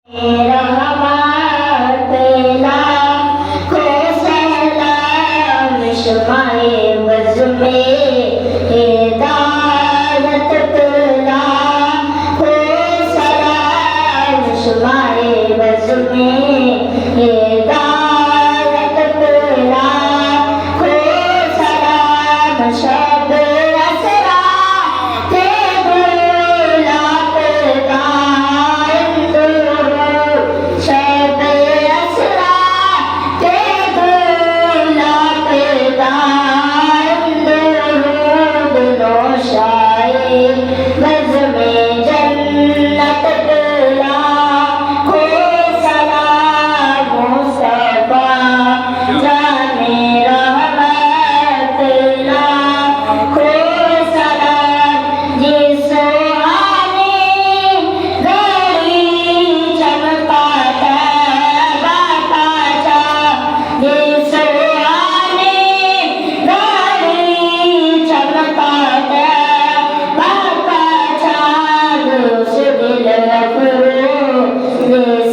रहमत लाखों सलाम शुमाए बज़ में हिदायत लाखों सलाम शुमाए बज़ में हिदायत लाखों सलाम शब असरा के गुलाब दाएं शब असरा के गुलाब दाएं दुरूद नौशाए बज़ में जन्नत लाखों सलाम मुस्तफा जाने रहमत लाखों सलाम जिस सुहानी घड़ी चमका तैबा का चाँद जिस सुहानी घड़ी चमका तैबा का चाँद उस दिल अफरोज़